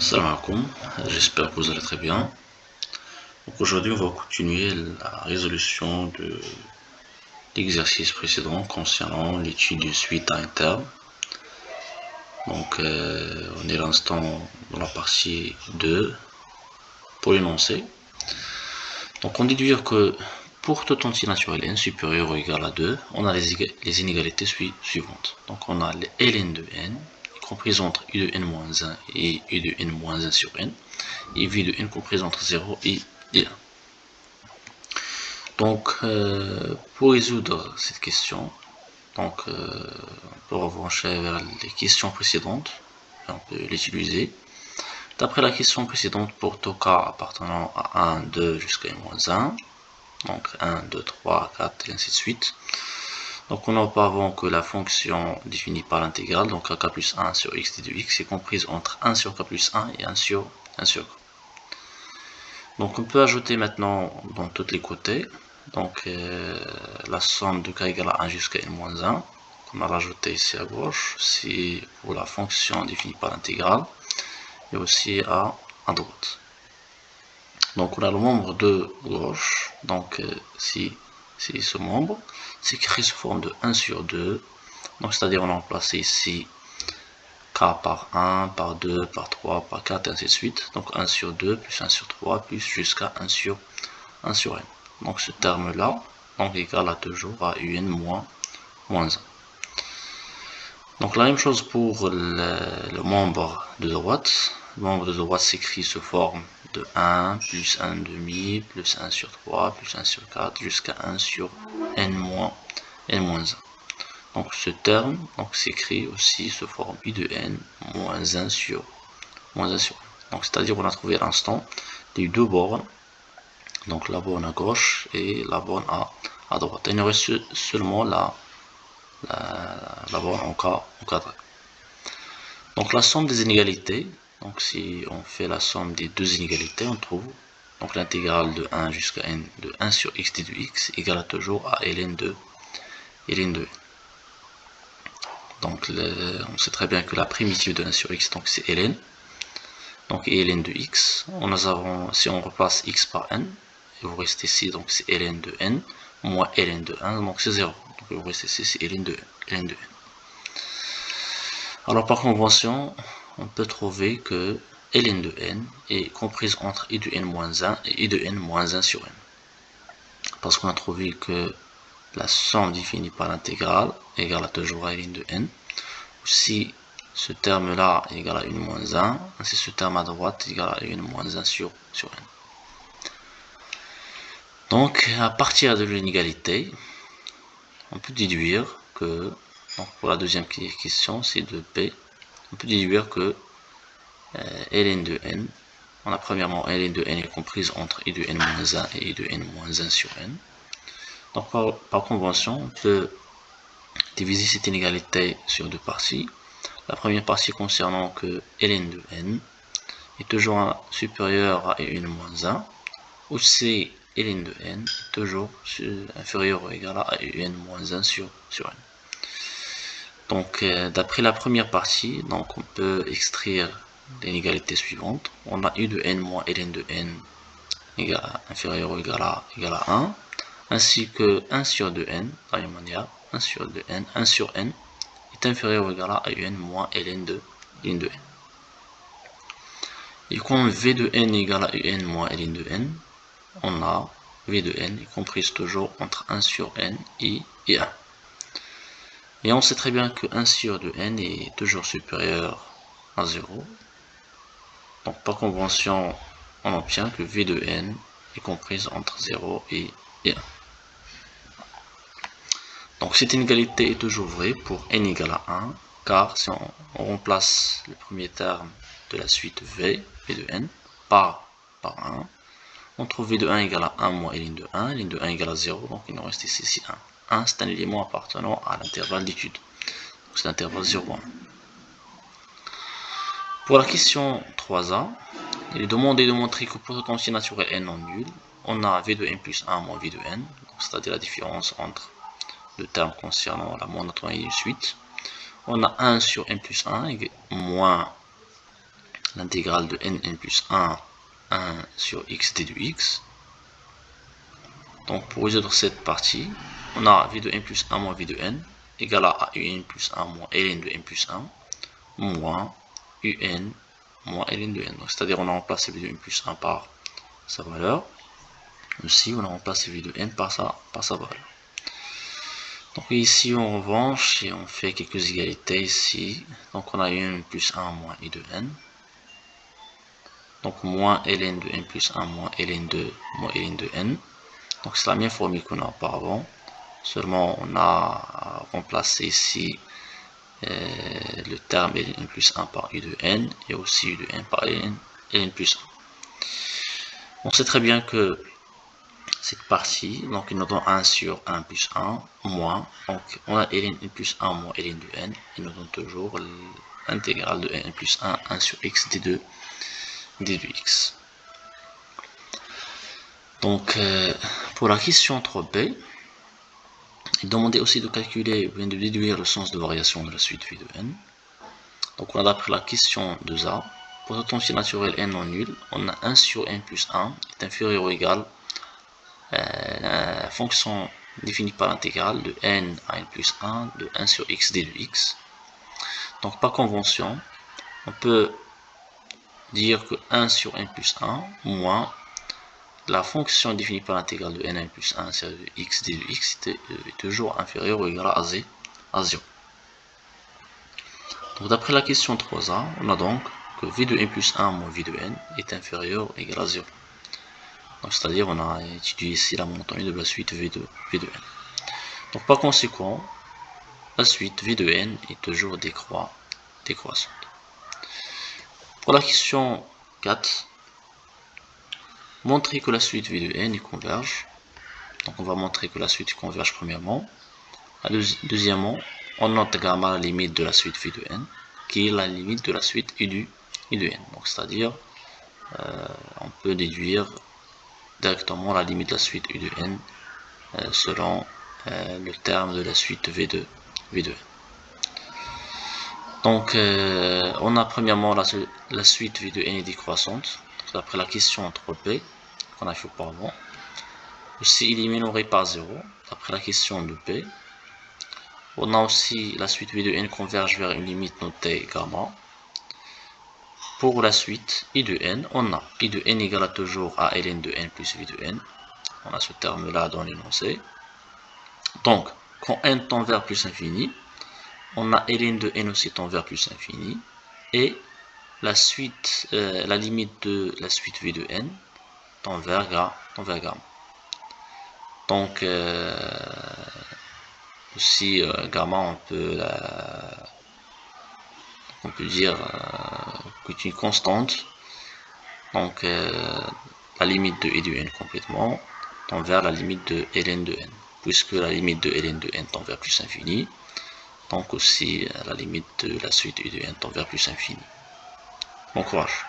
Salam alaikum, j'espère que vous allez très bien. Donc aujourd'hui, on va continuer la résolution de l'exercice précédent concernant l'étude de suite à un terme. Donc on est l'instant dans la partie 2 pour l'énoncé. Donc on déduire que pour toute entier naturel n supérieur ou égal à 2, on a les inégalités suivantes. Donc on a ln de n, comprise entre i de n-1 et i de n-1 sur n, et v de n comprise entre 0 et 1. Donc, pour résoudre cette question, on peut revancher vers les questions précédentes, et on peut l'utiliser. D'après la question précédente, pour tout cas appartenant à 1, 2 jusqu'à n-1, donc 1, 2, 3, 4, et ainsi de suite. Donc on a auparavant que la fonction définie par l'intégrale, donc ak plus 1 sur x d de x, est comprise entre 1 sur k plus 1 et 1 sur k. Donc on peut ajouter maintenant dans tous les côtés, donc la somme de k égale à 1 jusqu'à n-1, on va l'ajouter ici à gauche, c'est pour la fonction définie par l'intégrale, et aussi à droite. Donc on a le membre de gauche, donc si c'est ce membre, c'est écrit sous forme de 1 sur 2, donc c'est-à-dire on a remplacé ici k par 1, par 2, par 3, par 4, et ainsi de suite. Donc 1 sur 2, plus 1 sur 3, plus jusqu'à 1 sur n. Donc ce terme-là, donc égal à toujours à un moins 1. Donc la même chose pour le membre de droite. Le membre de droite s'écrit sous forme de 1, plus 1 demi, plus 1 sur 3, plus 1 sur 4, jusqu'à 1 sur n moins 1. Donc ce terme s'écrit aussi sous forme i de n moins 1 sur 1. Donc c'est-à-dire on a trouvé à l'instant les deux bornes, donc la borne à gauche et la borne à droite. Il nous reste seulement la borne encadrée. Donc la somme des inégalités, donc si on fait la somme des deux inégalités, on trouve donc l'intégrale de 1 jusqu'à n de 1 sur x d de x égale à toujours à ln de n. Donc on sait très bien que la primitive de 1 sur x, donc c'est ln. Donc ln de x, si on replace x par n, et vous restez ici, donc c'est ln de n, moins ln de 1, donc c'est 0. Donc vous restez ici, c'est ln de n. Alors par convention, on peut trouver que ln de n est comprise entre i de n-1 et i de n-1 sur n. Parce qu'on a trouvé que la somme définie par l'intégrale égale à toujours à ln de n. Si ce terme-là est égal à n-1, ainsi ce terme à droite est égal à n-1 sur n. Donc, à partir de l'inégalité, on peut déduire que, donc pour la deuxième question, c'est de P, on peut déduire que ln de n, on a premièrement ln de n est comprise entre i de n-1 et i de n-1 sur n. Donc, par convention, on peut diviser cette inégalité sur deux parties. La première partie concernant que ln de n est toujours supérieur à n-1, ou si ln de n est toujours inférieur ou égal à n-1 sur n. Donc d'après la première partie, donc on peut extraire l'inégalité suivante. On a i de n moins ln de n inférieur ou égal à 1, ainsi que 1 sur 2n, de la même manière, 1 sur 2n, 1 sur n est inférieur ou égal à n moins ln de n. Et comme v de n égale à un moins ln de n, on a v de n est comprise toujours entre 1 sur n et 1. Et on sait très bien que 1 sur 2n est toujours supérieur à 0. Donc par convention, on obtient que v de n est comprise entre 0 et 1. Donc cette inégalité est toujours vraie pour n égale à 1, car si on remplace le premier terme de la suite v de n par 1, on trouve v de 1 égale à 1 moins ln de 1, ln de 1 égale à 0, donc il nous reste ici 1. 1, c'est un élément appartenant à l'intervalle d'étude. C'est l'intervalle 0,1. Pour la question 3a, il est demandé de montrer que pour tout entier naturel n non nul, on a v de n plus 1 moins v de n, c'est-à-dire la différence entre le terme concernant la monotonie de suite. On a 1 sur n plus 1 moins l'intégrale de n plus 1 sur x d de x. Donc pour résoudre cette partie, on a v de n plus 1 moins v de n égale à un plus 1 moins ln de n plus 1 moins un moins ln de n. C'est-à-dire on a remplacé v de n plus 1 par sa valeur. Aussi on a remplacé v de n par sa valeur. Donc ici en revanche, et on fait quelques égalités ici. Donc on a un plus 1 moins i de n. Donc moins ln de n plus 1 moins ln de n. Donc c'est la même formule qu'on a auparavant. Seulement on a remplacé ici le terme ln plus 1 par u de n et aussi u de n par ln plus 1. On sait très bien que cette partie, donc il nous donne 1 sur 1 plus 1 moins, donc on a ln plus 1 moins ln de n, il nous donne toujours l'intégrale de n plus 1 sur x d de x. Donc pour la question 3b, il demandait aussi de calculer ou bien de déduire le sens de variation de la suite v de n. Donc on a d'après la question 2a, pour notre entier naturel n non nul, on a 1 sur n plus 1 est inférieur ou égal la fonction définie par l'intégrale de n à n plus 1 de 1 sur x d de x. Donc par convention, on peut dire que 1 sur n plus 1 moins la fonction définie par l'intégrale de n à n plus 1 sur x d de x est toujours inférieur ou égal à 0. Donc d'après la question 3a, on a donc que v de n plus 1 moins v de n est inférieur ou égal à 0. C'est-à-dire on a étudié ici la montagne de la suite v de n. Donc par conséquent, la suite v de n est toujours décroissante. Pour la question 4, montrer que la suite v de n converge. Donc on va montrer que la suite converge premièrement. Deuxièmement, on note gamma la limite de la suite v de n, qui est la limite de la suite i de n. Donc c'est-à-dire, on peut déduire directement la limite de la suite u de n selon le terme de la suite v de n. Donc on a premièrement la suite v de n est décroissante, d'après la question 3b qu'on a fait auparavant. Aussi il est minoré par 0, d'après la question 2b. On a aussi la suite v de n converge vers une limite notée gamma. Pour la suite i de n, on a i de n égale à toujours à ln de n plus v de n. On a ce terme-là dans l'énoncé. Donc, quand n tend vers plus infini, on a ln de n aussi tend vers plus infini. Et la suite, la limite de la suite v de n tend vers gamma. Donc, aussi gamma, on peut dire que c'est une constante. Donc la limite de i de n complètement tend vers la limite de ln de n, puisque la limite de ln de n tend vers plus infini, donc aussi la limite de la suite i de n tend vers plus infini. Bon courage.